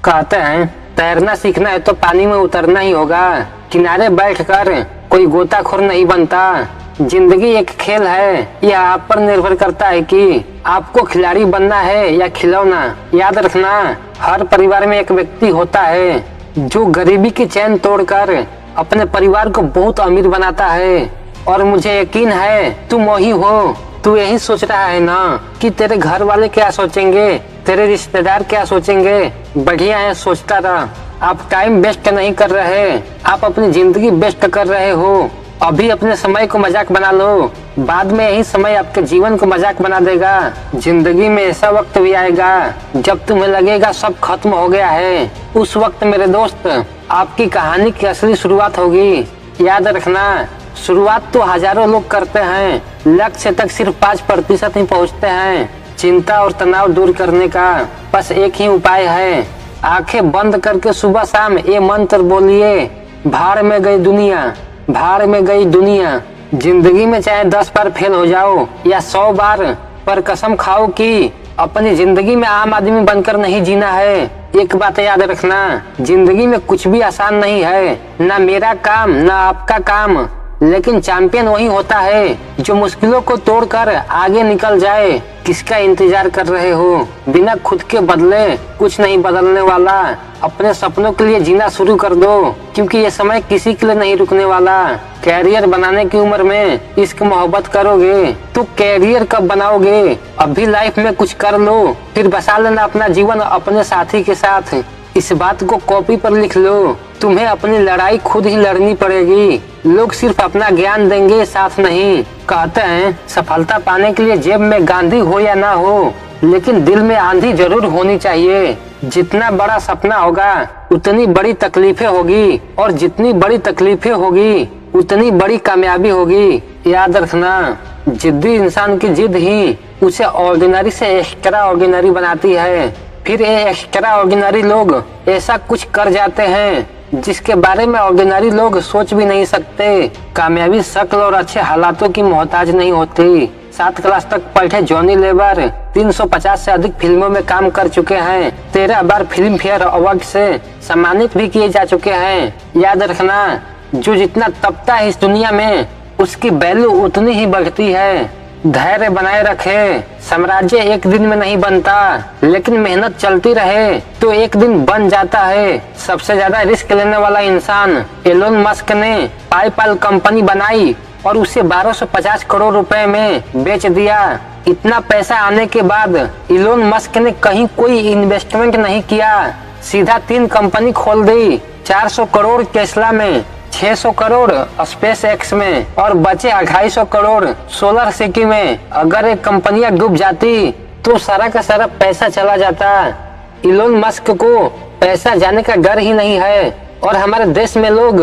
कहते हैं तैरना सीखना है तो पानी में उतरना ही होगा। किनारे बैठकर कोई गोताखोर नहीं बनता। जिंदगी एक खेल है, यह आप पर निर्भर करता है कि आपको खिलाड़ी बनना है या खिलौना। याद रखना, हर परिवार में एक व्यक्ति होता है जो गरीबी की चैन तोड़कर अपने परिवार को बहुत अमीर बनाता है। और मुझे यकीन है तुम वही हो। तू यही सोच रहा है ना कि तेरे घर वाले क्या सोचेंगे, तेरे रिश्तेदार क्या सोचेंगे। बढ़िया है, सोचता रहा। आप टाइम वेस्ट नहीं कर रहे, आप अपनी जिंदगी वेस्ट कर रहे हो। अभी अपने समय को मजाक बना लो, बाद में यही समय आपके जीवन को मजाक बना देगा। जिंदगी में ऐसा वक्त भी आएगा जब तुम्हें लगेगा सब खत्म हो गया है। उस वक्त मेरे दोस्त आपकी कहानी की असली शुरुआत होगी। याद रखना, शुरुआत तो हजारों लोग करते हैं, लक्ष्य तक सिर्फ 5% ही पहुंचते हैं। चिंता और तनाव दूर करने का बस एक ही उपाय है। आंखें बंद करके सुबह शाम ये मंत्र बोलिए, भाड़ में गई दुनिया, भाड़ में गई दुनिया। जिंदगी में चाहे 10 बार फेल हो जाओ या 100 बार, पर कसम खाओ कि अपनी जिंदगी में आम आदमी बनकर नहीं जीना है। एक बात याद रखना, जिंदगी में कुछ भी आसान नहीं है, ना मेरा काम ना आपका काम। लेकिन चैंपियन वही होता है जो मुश्किलों को तोड़कर आगे निकल जाए। किसका इंतजार कर रहे हो? बिना खुद के बदले कुछ नहीं बदलने वाला। अपने सपनों के लिए जीना शुरू कर दो, क्योंकि ये समय किसी के लिए नहीं रुकने वाला। कैरियर बनाने की उम्र में इश्क मोहब्बत करोगे तो कैरियर कब बनाओगे? अभी लाइफ में कुछ कर लो, फिर बसा लेना अपना जीवन अपने साथी के साथ। इस बात को कॉपी पर लिख लो, तुम्हें अपनी लड़ाई खुद ही लड़नी पड़ेगी। लोग सिर्फ अपना ज्ञान देंगे, साथ नहीं। कहते हैं सफलता पाने के लिए जेब में गांधी हो या ना हो, लेकिन दिल में आंधी जरूर होनी चाहिए। जितना बड़ा सपना होगा उतनी बड़ी तकलीफें होगी, और जितनी बड़ी तकलीफें होगी उतनी बड़ी कामयाबी होगी। याद रखना, जिद्दी इंसान की जिद ही उसे ऑर्डिनरी से एक्स्ट्रा ऑर्डिनरी बनाती है। फिर ये एक्स्ट्रा ऑर्डिनरी लोग ऐसा कुछ कर जाते हैं जिसके बारे में ऑर्डिनरी लोग सोच भी नहीं सकते। कामयाबी शक्ल और अच्छे हालातों की मोहताज नहीं होती। 7 क्लास तक पढ़े जॉनी लेबर 350 से अधिक फिल्मों में काम कर चुके हैं। 13 बार फिल्म फेयर अवार्ड से सम्मानित भी किए जा चुके हैं। याद रखना, जो जितना तपता है इस दुनिया में उसकी वैल्यू उतनी ही बढ़ती है। धैर्य बनाए रखे, साम्राज्य एक दिन में नहीं बनता, लेकिन मेहनत चलती रहे तो एक दिन बन जाता है। सबसे ज्यादा रिस्क लेने वाला इंसान एलोन मस्क ने पाईपाल कंपनी बनाई और उसे 1250 करोड़ रुपए में बेच दिया। इतना पैसा आने के बाद एलोन मस्क ने कहीं कोई इन्वेस्टमेंट नहीं किया, सीधा 3 कंपनी खोल दी। 400 करोड़ टेस्ला में, 600 करोड़ स्पेस एक्स में, और बचे 250 करोड़ सोलर सिटी में। अगर एक कंपनियां डूब जाती तो सारा का सारा पैसा चला जाता। इलोन मस्क को पैसा जाने का डर ही नहीं है, और हमारे देश में लोग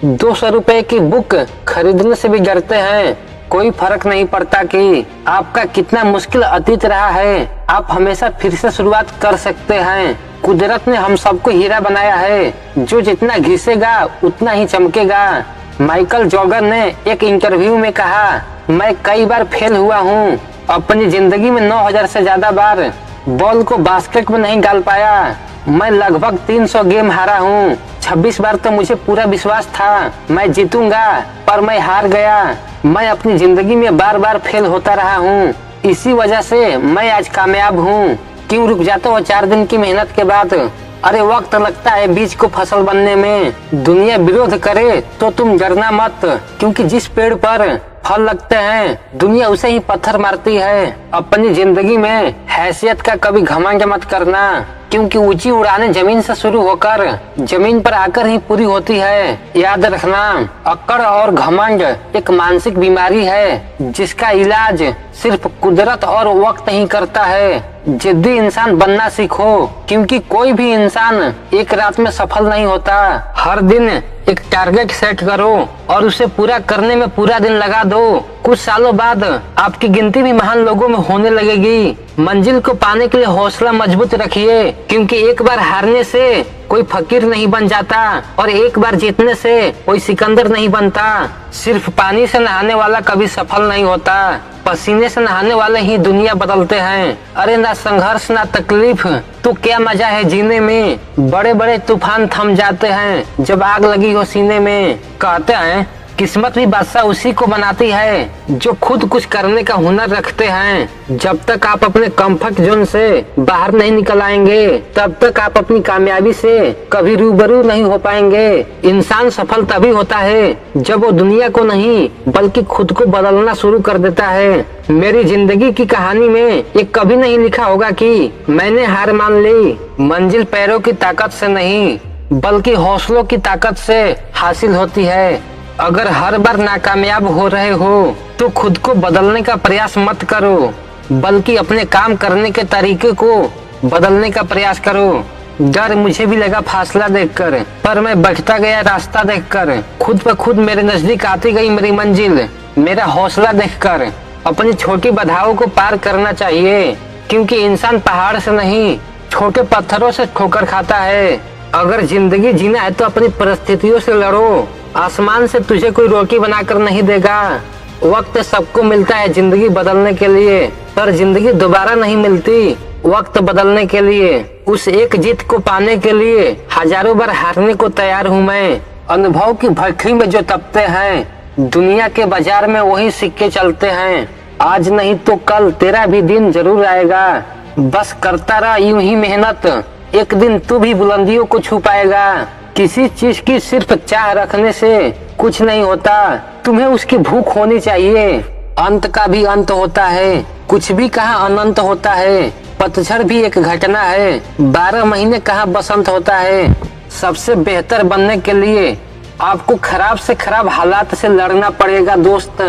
200 रुपए की बुक खरीदने से भी डरते हैं। कोई फर्क नहीं पड़ता कि आपका कितना मुश्किल अतीत रहा है, आप हमेशा फिर से शुरुआत कर सकते हैं। कुदरत ने हम सबको हीरा बनाया है, जो जितना घिसेगा उतना ही चमकेगा। माइकल जॉर्डन ने एक इंटरव्यू में कहा, मैं कई बार फेल हुआ हूँ। अपनी जिंदगी में 9000 से ज्यादा बार बॉल को बास्केट में नहीं डाल पाया। मैं लगभग 300 गेम हारा हूँ। 26 बार तो मुझे पूरा विश्वास था मैं जीतूंगा, पर मैं हार गया। मैं अपनी जिंदगी में बार बार फेल होता रहा हूँ, इसी वजह से मैं आज कामयाब हूँ। क्यों रुक जाते हो 4 दिन की मेहनत के बाद? अरे वक्त लगता है बीज को फसल बनने में। दुनिया विरोध करे तो तुम डरना मत, क्योंकि जिस पेड़ पर फल लगते हैं दुनिया उसे ही पत्थर मारती है। अपनी जिंदगी में हैसियत का कभी घमंड मत करना, क्योंकि ऊंची उड़ानें जमीन से शुरू होकर जमीन पर आकर ही पूरी होती है। याद रखना, अक्कड़ और घमंड एक मानसिक बीमारी है जिसका इलाज सिर्फ कुदरत और वक्त ही करता है। जिद्दी इंसान बनना सीखो, क्योंकि कोई भी इंसान एक रात में सफल नहीं होता। हर दिन एक टारगेट सेट करो और उसे पूरा करने में पूरा दिन लगा दो। कुछ सालों बाद आपकी गिनती भी महान लोगों में होने लगेगी। मंजिल को पाने के लिए हौसला मजबूत रखिए, क्योंकि एक बार हारने से कोई फकीर नहीं बन जाता और एक बार जीतने से कोई सिकंदर नहीं बनता। सिर्फ पानी से नहाने वाला कभी सफल नहीं होता, पसीने से नहाने वाले ही दुनिया बदलते हैं। अरे ना संघर्ष ना तकलीफ तो क्या मजा है जीने में। बड़े बड़े तूफान थम जाते हैं जब आग लगी हो सीने में। कहते हैं किस्मत भी बादशाह उसी को बनाती है जो खुद कुछ करने का हुनर रखते हैं। जब तक आप अपने कंफर्ट जोन से बाहर नहीं निकल आएंगे तब तक आप अपनी कामयाबी से कभी रूबरू नहीं हो पाएंगे। इंसान सफल तभी होता है जब वो दुनिया को नहीं बल्कि खुद को बदलना शुरू कर देता है। मेरी जिंदगी की कहानी में ये कभी नहीं लिखा होगा कि मैंने हार मान ली। मंजिल पैरों की ताकत से नहीं बल्कि हौसलों की ताकत से हासिल होती है। अगर हर बार नाकामयाब हो रहे हो तो खुद को बदलने का प्रयास मत करो, बल्कि अपने काम करने के तरीके को बदलने का प्रयास करो। डर मुझे भी लगा फासला देखकर, पर मैं बढ़ता गया रास्ता देखकर। खुद ब खुद मेरे नजदीक आती गई मेरी मंजिल, मेरा हौसला देखकर। अपनी छोटी बाधाओं को पार करना चाहिए, क्योंकि इंसान पहाड़ से नहीं छोटे पत्थरों से ठोकर खाता है। अगर जिंदगी जीना है तो अपनी परिस्थितियों से लड़ो। आसमान से तुझे कोई रोटी बनाकर नहीं देगा। वक्त सबको मिलता है जिंदगी बदलने के लिए, पर जिंदगी दोबारा नहीं मिलती वक्त बदलने के लिए। उस एक जीत को पाने के लिए हजारों बार हारने को तैयार हूँ मैं। अनुभव की भट्ठी में जो तपते हैं, दुनिया के बाजार में वही सिक्के चलते हैं। आज नहीं तो कल तेरा भी दिन जरूर आएगा। बस करता रहा यूं ही मेहनत, एक दिन तू भी बुलंदियों को छू पाएगा। किसी चीज की सिर्फ चाह रखने से कुछ नहीं होता, तुम्हें उसकी भूख होनी चाहिए। अंत का भी अंत होता है, कुछ भी कहाँ अनंत होता है। पतझड़ भी एक घटना है, 12 महीने कहाँ बसंत होता है। सबसे बेहतर बनने के लिए आपको खराब से खराब हालात से लड़ना पड़ेगा दोस्त।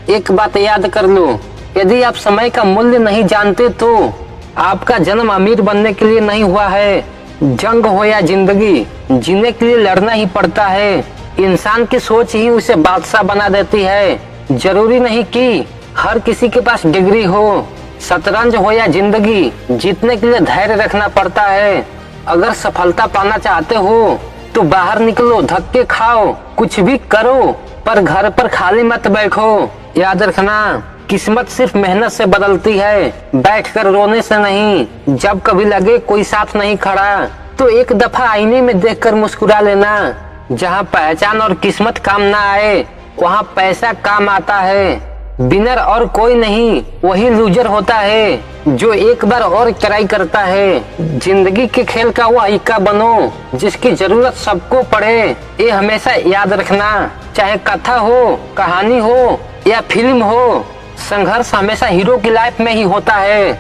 एक बात याद कर लो, यदि आप समय का मूल्य नहीं जानते तो आपका जन्म अमीर बनने के लिए नहीं हुआ है। जंग हो या जिंदगी, जीने के लिए लड़ना ही पड़ता है। इंसान की सोच ही उसे बादशाह बना देती है। जरूरी नहीं कि हर किसी के पास डिग्री हो। शतरंज हो या जिंदगी, जीतने के लिए धैर्य रखना पड़ता है। अगर सफलता पाना चाहते हो तो बाहर निकलो, धक्के खाओ, कुछ भी करो, पर घर पर खाली मत बैठो। याद रखना, किस्मत सिर्फ मेहनत से बदलती है, बैठकर रोने से नहीं। जब कभी लगे कोई साथ नहीं खड़ा तो एक दफा आईने में देखकर मुस्कुरा लेना। जहाँ पहचान और किस्मत काम ना आए वहाँ पैसा काम आता है। विनर और कोई नहीं, वही लूजर होता है जो एक बार और ट्राई करता है। जिंदगी के खेल का वो हिक्का बनो जिसकी जरूरत सबको पड़े। ये हमेशा याद रखना, चाहे कथा हो, कहानी हो या फिल्म हो, संघर्ष हमेशा हीरो की लाइफ में ही होता है।